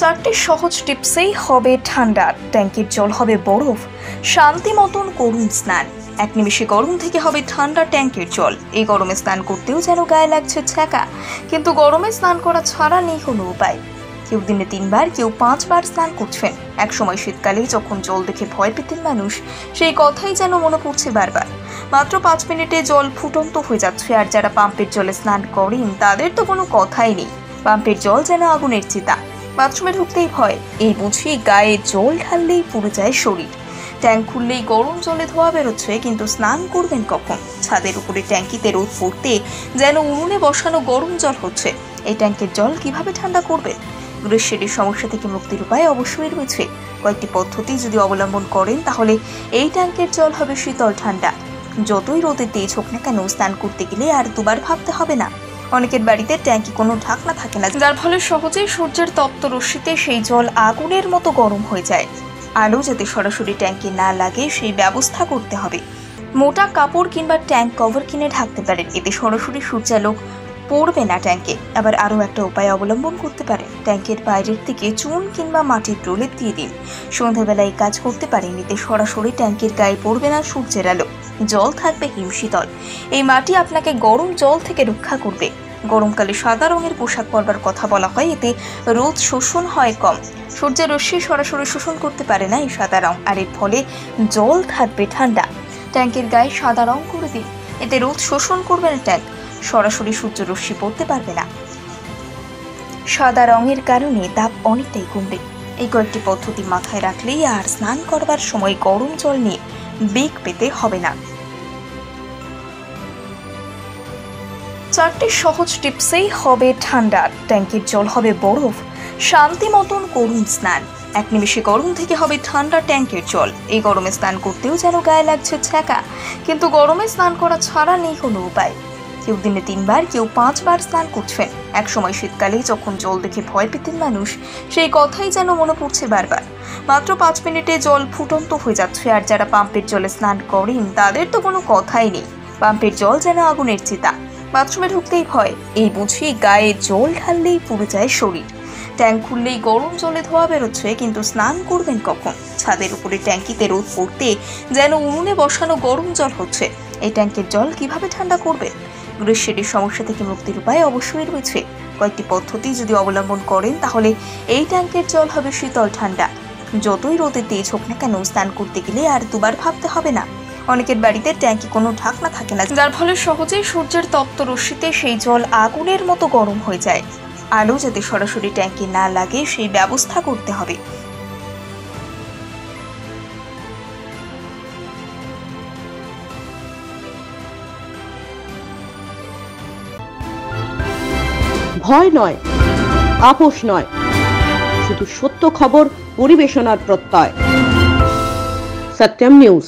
চারটি সহজ টিপসেই হবে ঠান্ডা, ট্যাঙ্কের জল হবে বরফ, শান্তি মতন করুন স্নান। এক নিমিষে গরম থেকে হবে ঠান্ডা ট্যাঙ্কের জল। এই গরমে স্নান করতেও যেন গায়ে লাগছে ছ্যাঁকা, কিন্তু গরমে স্নান করা ছাড়া নেই কোনো উপায়। কেউ দিনে 3 বার, কেউ 5 বার স্নান করছেন। একসময় শীতকালে যখন জল দেখে ভয় পেতেন মানুষ, সেই কথাই যেন মনে পড়ছে বারবার। মাত্র 5 মিনিটে জল ফুটন্ত হয়ে যাচ্ছে, আর যারা পাম্পের জলে স্নান করেন তাদের তো কোনো কথাই নেই। পাম্পের জল যেন আগুনের চিতা, বাথরুমে ঢুকতেই ভয়, এই বুঝি গায়ে জল ঢাললেই পুড়ে যায় শরীর। ট্যাঙ্ক খুললেই গরম জলে ধোয়া বেরোচ্ছে, কিন্তু স্নান করবেন কখন? ছাদের উপরে ট্যাঙ্কিতে রোদ পড়তে যেন উনুনে বসানো গরম জল হচ্ছে। এই ট্যাঙ্কের জল কিভাবে ঠান্ডা করবেন? গ্রীষ্মের সমস্যা থেকে মুক্তির উপায় অবশ্যই রয়েছে। কয়েকটি পদ্ধতি যদি অবলম্বন করেন তাহলে এই ট্যাঙ্কের জল হবে শীতল ঠান্ডা। যতই রোদে তেজ হোক না কেন, স্নান করতে গেলে আর দুবার ভাবতে হবে না। অনেকের বাড়িতে ট্যাঙ্কি কোনো ঢাকনা থাকে না, যার ফলে সহজেই সূর্যের তপ্ত রশ্মিতে সেই জল আগুনের মতো গরম হয়ে যায়। আলো যাতে সরাসরি ট্যাঙ্কে না লাগে সেই ব্যবস্থা করতে হবে। মোটা কাপড় কিংবা ট্যাঙ্ক কভার কিনে ঢাকতে পারেন, এতে সরাসরি সূর্যালো পড়বে না ট্যাঙ্কে। আবার আরও একটা উপায় অবলম্বন করতে পারেন, ট্যাঙ্কের বাইরের দিকে চুন কিংবা মাটির প্রলেপ দিয়ে দিন। সন্ধ্যাবেলায় কাজ করতে পারেন, এতে সরাসরি ট্যাঙ্কের গায়ে পড়বে না সূর্যের আলো, জল থাকবে হিমশীতল। এই মাটি আপনাকে গরম জল থেকে রক্ষা করবে। গরমকালে সাদা রঙের পোশাক পরবার কথা বলা হয়, এতে রোদ শোষণ হয় কম। সূর্যের রশ্মি সরাসরি শোষণ করতে পারে না এই সাদা রং, আর এর ফলে জল থাকবে ঠান্ডা। ট্যাঙ্কের গায়ে সাদা রং করে দিন, এতে রোদ শোষণ করবে না ট্যাঙ্ক, সরাসরি সূর্য রশ্মি পড়তে পারবে না। সাদা রঙের কারণে তাপ অনেকটাই কমবে। এই কয়েকটি পদ্ধতি মাথায় রাখলেই আর স্নান করবার সময় গরম জল নিয়ে বেগ পেতে হবে না। চারটি সহজ টিপসেই হবে ঠান্ডা, ট্যাঙ্কের জল হবে বরফ, শান্তি মতন করুন স্নান। এক নিমিষে গরম থেকে হবে ঠান্ডা ট্যাঙ্কের জল। এই গরমে স্নান করতেও যেন গায়ে লাগছে ছ্যাঁকা, কিন্তু গরমে স্নান করা ছাড়া নেই কোনো উপায়। কেউ দিনে 3 বার, কেউ 5 বার স্নান করছেন। একসময় শীতকালে যখন জল দেখে ভয় পেতেন মানুষ, সেই কথাই যেন মনে পড়ছে বারবার। মাত্র 5 মিনিটে জল ফুটন্ত হয়ে যাচ্ছে, আর যারা পাম্পের জলে স্নান করেন তাদের তো কোনো কথাই নেই। পাম্পের জল যেন আগুনের চিতা, বাথরুমে ঢুকতেই ভয়, এই বুঝি গায়ে জল ঢাললেই পুড়ে যায় শরীর। ট্যাঙ্ক খুললেই গরম জলে ধোয়া বেরোচ্ছে, কিন্তু স্নান করবেন কখন? ছাদের উপরে ট্যাঙ্কিতে রোদ পড়তে যেন উনুনে বসানো গরম জল হচ্ছে। এই ট্যাঙ্কের জল কিভাবে ঠান্ডা করবেন? গ্রীষ্মের সমস্যা থেকে মুক্তির উপায় অবশ্যই রয়েছে। কয়েকটি পদ্ধতি যদি অবলম্বন করেন তাহলে এই ট্যাঙ্কের জল হবে শীতল ঠান্ডা। যতই রোদে তেজ হোক না কেন, স্নান করতে গেলে আর দুবার ভাবতে হবে না। অনেকের বাড়িতে ট্যাঙ্কি কোনো ঢাকনা থাকে না, যার ফলে সহজেই সূর্যের তপ্ত রশ্মিতে সেই জল আগুনের মতো গরম হয়ে যায়। আলো যাতে সরাসরি ট্যাঙ্কে না লাগে সেই ব্যবস্থা করতে হবে। ভয় নয়, আপোষ নয়, শুধু সত্য খবর পরিবেশনার প্রত্যয়। সত্যম নিউজ।